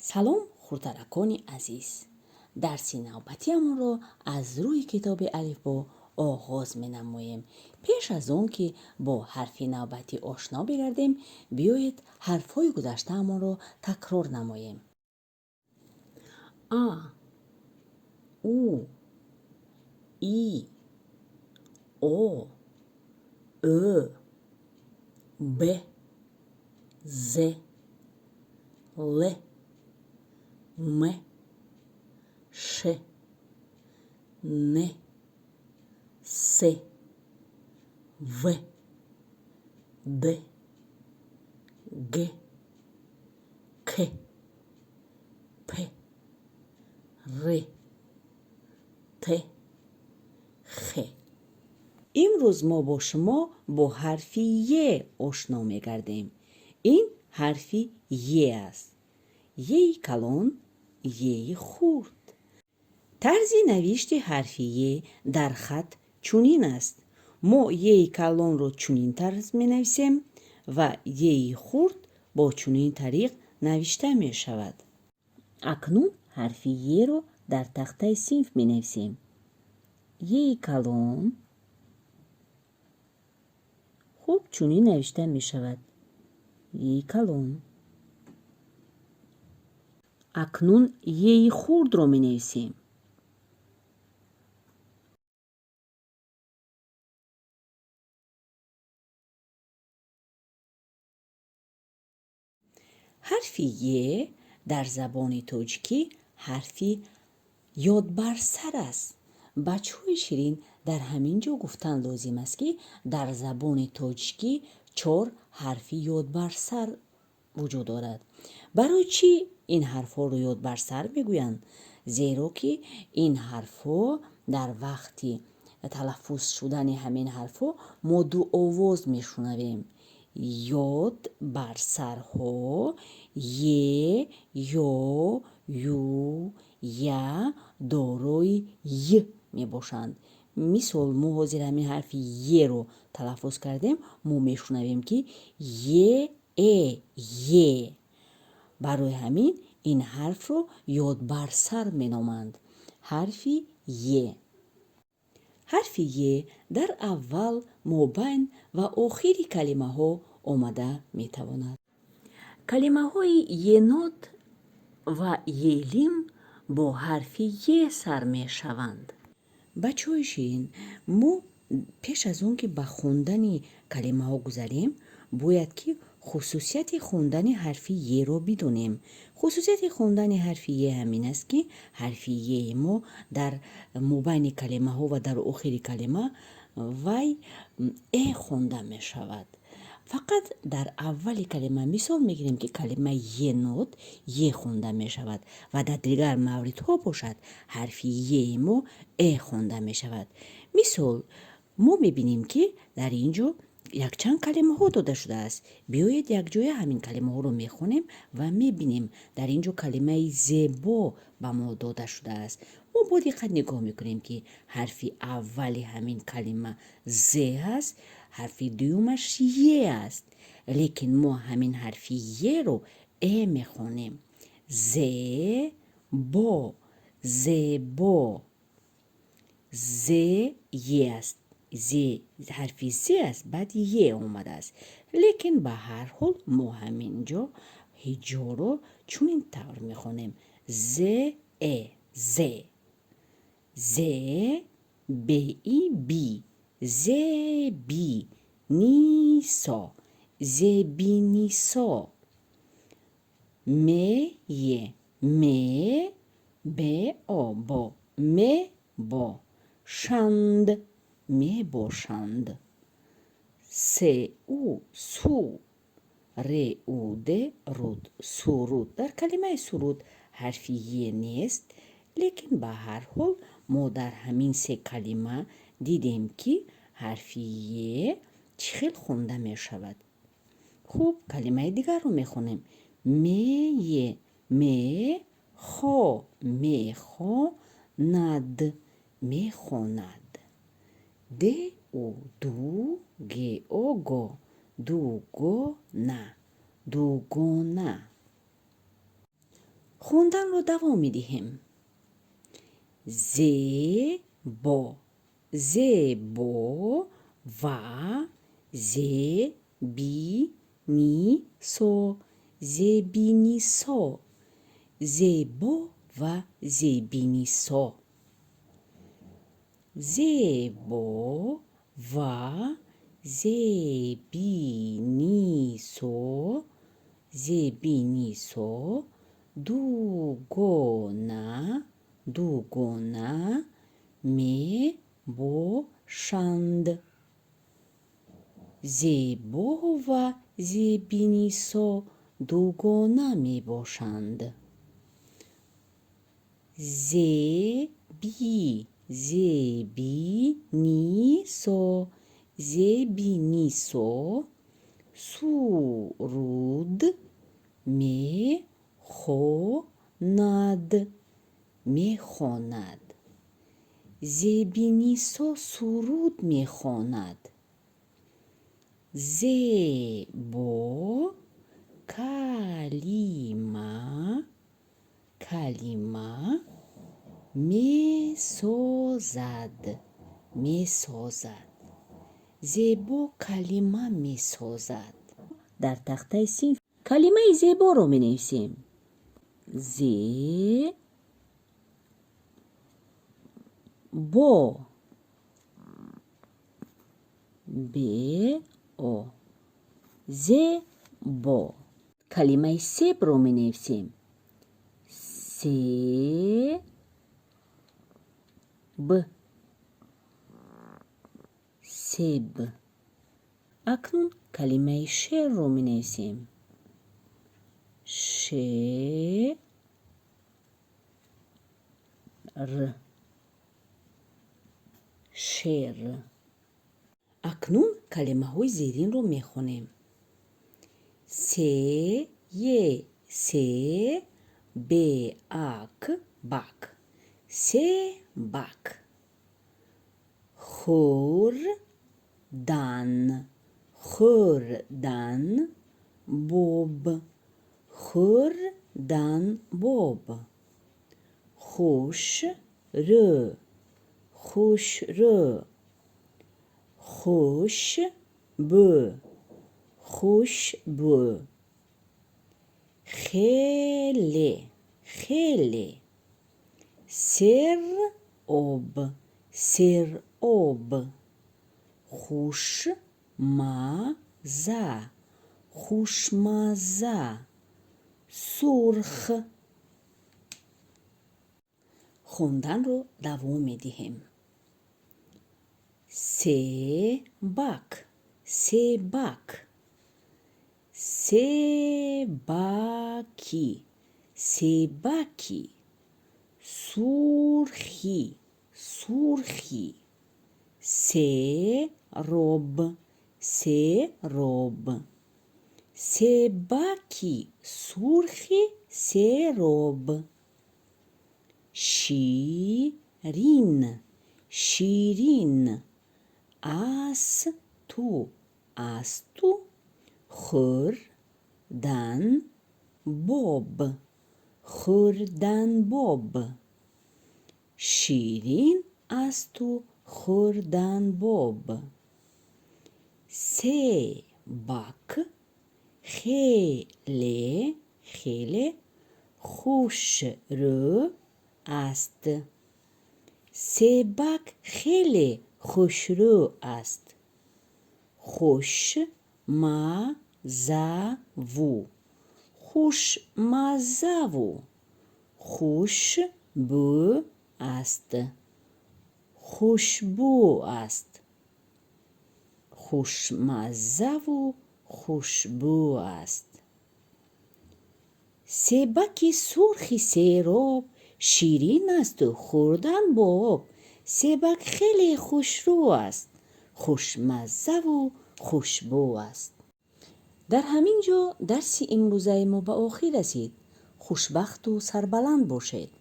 салом хурдаракони азиз, дарси навбатиамонро аз рӯи китоби алифбо оғоз менамоем. пеш аз он ки бо ҳарфи навбатӣ ошно бигардем, биёед ҳарфҳои гузаштаамонро такрор намоем. а, у, и, о, ӯ, б, з, л, м, ш, н, с, в, д, г, к, п, р, т, х. имрӯз мо бо шумо бо ҳарфи е ошно мегардем. ин ҳарфи е аст. еи калон, еи хурд. тарзи навишти ҳарфи е дар хат чунин аст. мо еи калонро чунин тарз менависем ва еи хурд бо чунин тариқ навишта мешавад. акнун ҳарфи еро дар тахтаи синф менависем. еи калон хуб чунин навишта мешавад. еи калон. акнун еи хурдро менависем. ҳарфи е дар забони тоҷикӣ ҳарфи ёдбарсар аст. бачаҳои ширин дар ҳамин ҷо гуфтан лозим аст, ки дар забони тоҷикӣ 4 ҳарфи ёдбарсар вуҷуд дорад. барои чӣ ин ҳарфҳоро ёдбарсар мегӯянд? зеро ки ин ҳарфҳо дар вақти талаффуз шудани ҳамин ҳарфҳо мо ду овоз мешунавем. ёд бар сарҳо е, ё, ю, я дорои й мебошанд. мисол мо ҳозир ҳамин ҳарфи еро талаффуз кардем, мо мешунавем ки е. барои ҳамин ин ҳарфро ёдбарсар меноманд. ҳарфи е. ҳарфи е дар аввал, мобайн ва охири калимаҳо омада метавонад. калимаҳои енот ва елим бо ҳарфи е сар мешаванд. бачаҳои ширин, мо пеш аз он ки ба хондани калимаҳо гузарем, бояд ки хусусияти хондани ҳарфи еро бидонем. хусусияти хондани ҳарфи е ҳамин аст, ки ҳарфи е мо дар мобайни калимаҳо ва дар охири калима вай хонда мешавад. фақат дар аввали калима, мисол мегирем ки калимаи енот е хонда мешавад ва дар дигар мавридҳо бошад ҳарфи е мо хонда мешавад. мисол мо мебинем ки дар ин ҷо якчанд калимаҳо дода шудааст. биёед якҷоя ҳамин калимаҳоро мехонем ва мебинем дар ин ҷо калимаи зебо ба мо дода шудааст. мо бо диққат нигоҳ мекунем ки ҳарфи аввали ҳамин калима зе ҳаст, ҳарфи дуюмаш е аст. лекин мо ҳамин ҳарфи еро мехонем. зебо, зебо. зе е аст. ҳарфи зе аст, баъд е омадааст. лекин ба ҳар ҳол мо ҳамин ҷо ҳиҷоро чунин тавр мехонем. зе. зе беи би. зеби нисо. зебинисо. ме бео бо. мебо шанд. мебошанд. су реуде руд. суруд. дар калимаи суруд ҳарфи е нест, лекин ба ҳар ҳол мо дар ҳамин се калима дидем ки ҳарфи е чӣ хел хонда мешавад. хуб, калимаи дигарро мехонем. мее, мехо, мехонад, мехонад. ду, геого, дугона, дугона. хонданро давом медиҳем. зебо зебо ва зебинисо зебинисо зебо ва зебинисо зебо ва зебинисо зебинисо дугона дугона мебошанд. зебо ва зебинисо дугона мебошанд. зебинисо зебинисо суруд мехонад мехонад. зебинисо суруд мехонад. зебо калима калима месозад месозад. зебо калима месозад. дар тахтаи синф калимаи зеборо менависем. бо бео зебо. калимаи себро менависем. себ себ. акнун калимаи шерро менависем. шер шер. акнун калимаҳои зеринро мехонем. се беак бак себак. хӯрдан боб хӯрдан боб. хушрӯ хушрӯ. хушбӯ хушбӯ. хеле хеле. сероб сероб. хушмаза хушмаза. сурх. хонданро давом медиҳем. себак себак. себаки себаки. сурхи сурхи. сероб сероб. себаки сурхи сероб. ширин ширин. асту асту. хӯрдан боб хӯрдан боб. ширин асту хӯрдан боб. себак хеле хеле хушрӯ аст. себак хеле хушрӯ аст. хушмазаву хушмазаву. хушбӯ аст хушбӯ аст. хушмазаву хушбӯ аст. себаки сурхи сероб ширин асту хӯрдан боб. себак хеле хушрӯ аст хушмазаву хушбӯ аст. дар ҳамин ҷо дарси имрӯзаи мо ба охир расид. хушбахту сарбаланд бошед.